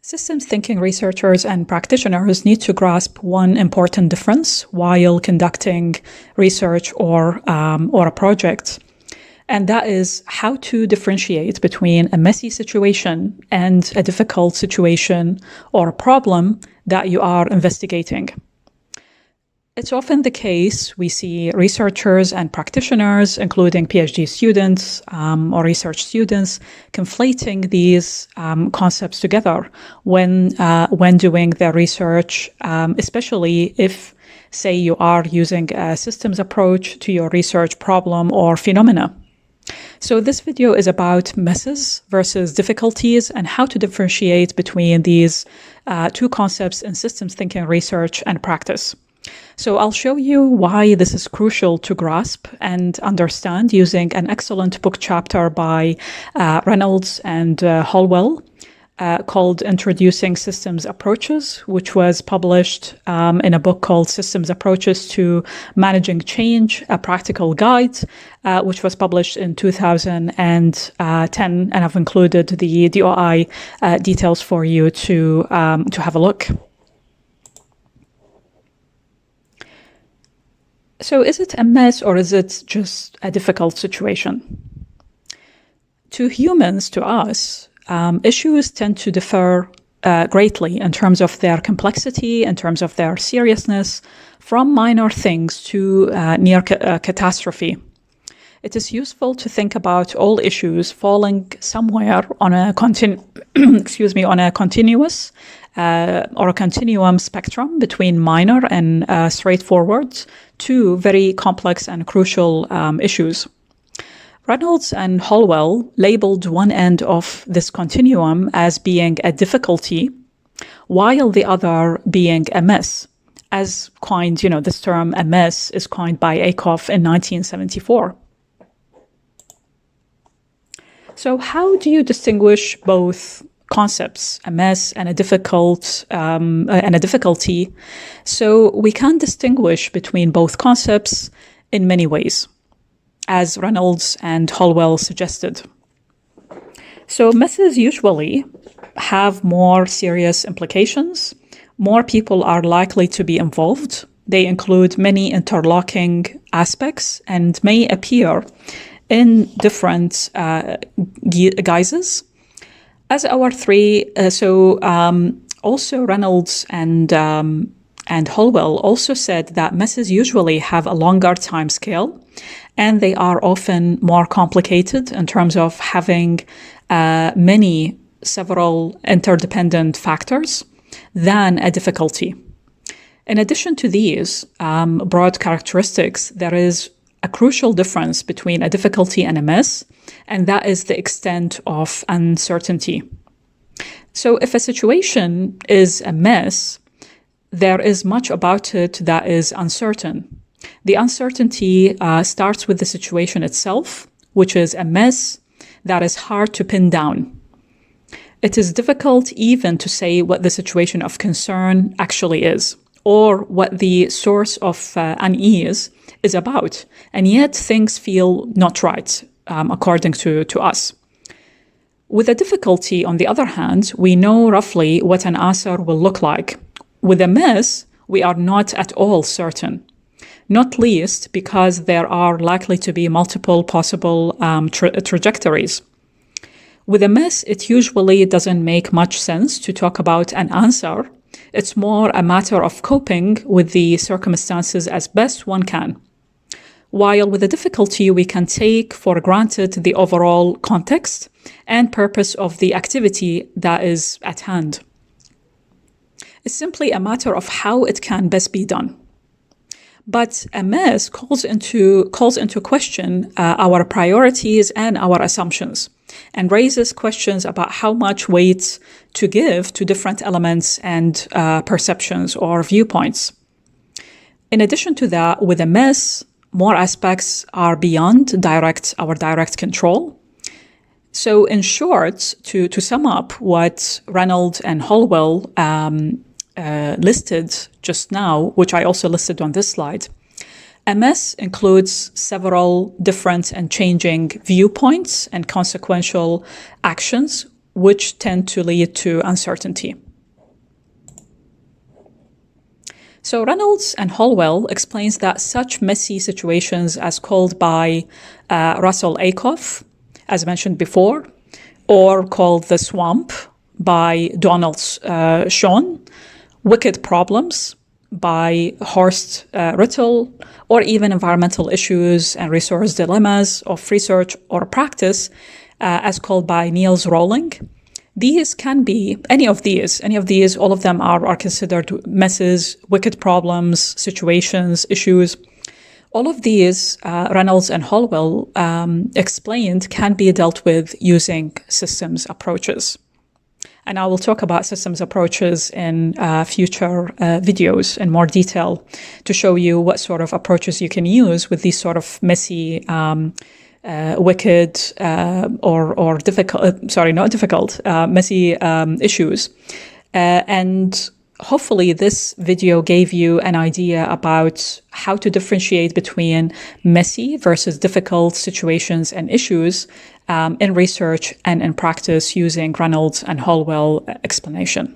Systems thinking researchers and practitioners need to grasp one important difference while conducting research or a project. And that is how to differentiate between a messy situation and a difficult situation or a problem that you are investigating. It's often the case we see researchers and practitioners, including PhD students or research students, conflating these concepts together when doing their research, especially if, say, you are using a systems approach to your research problem or phenomena. So this video is about messes versus difficulties and how to differentiate between these two concepts in systems thinking research and practice. So I'll show you why this is crucial to grasp and understand using an excellent book chapter by Reynolds and Holwell called Introducing Systems Approaches, which was published in a book called Systems Approaches to Managing Change, a Practical Guide, which was published in 2010. And I've included the DOI details for you to have a look. So is it a mess or is it just a difficult situation? To humans, to us, issues tend to differ greatly in terms of their complexity, in terms of their seriousness, from minor things to near catastrophe. It is useful to think about all issues falling somewhere on a continuous or a continuum spectrum between minor and straightforward to very complex and crucial issues. Reynolds and Holwell labeled one end of this continuum as being a difficulty, while the other being a mess, as coined, this term, a mess, is coined by Akoff in 1974. So how do you distinguish both concepts, a mess and a difficulty? So we can distinguish between both concepts in many ways, as Reynolds and Holwell suggested. So messes usually have more serious implications. More people are likely to be involved. They include many interlocking aspects and may appear in different guises. As our three, also Reynolds and Holwell also said that messes usually have a longer time scale, and they are often more complicated in terms of having several interdependent factors than a difficulty. In addition to these broad characteristics, there is a crucial difference between a difficulty and a mess, and that is the extent of uncertainty. So if a situation is a mess, there is much about it that is uncertain. The uncertainty starts with the situation itself, which is a mess that is hard to pin down. It is difficult even to say what the situation of concern actually is, or what the source of unease is about, and yet things feel not right, according to us. With a difficulty, on the other hand, we know roughly what an answer will look like. With a mess, we are not at all certain, not least because there are likely to be multiple possible trajectories. With a mess, it usually doesn't make much sense to talk about an answer. It's more a matter of coping with the circumstances as best one can. While with a difficulty, we can take for granted the overall context and purpose of the activity that is at hand. It's simply a matter of how it can best be done. But a mess calls into question our priorities and our assumptions, and raises questions about how much weight to give to different elements and perceptions or viewpoints. In addition to that, with a mess, more aspects are beyond our direct control. So in short, to sum up what Reynolds and Holwell listed just now, which I also listed on this slide, MS includes several different and changing viewpoints and consequential actions which tend to lead to uncertainty. So Reynolds and Holwell explains that such messy situations, as called by Russell Aikoff, as mentioned before, or called the swamp by Donald Schoen, wicked problems by Horst Rittel, or even environmental issues and resource dilemmas of research or practice, as called by Niels Rowling. These can be, any of these, all of them are considered messes, wicked problems, situations, issues. All of these, Reynolds and Holwell explained, can be dealt with using systems approaches. And I will talk about systems approaches in future videos in more detail to show you what sort of approaches you can use with these sort of messy, wicked, or difficult, not difficult, messy issues. And hopefully this video gave you an idea about how to differentiate between messy versus difficult situations and issues in research and in practice using Reynolds and Holwell explanation.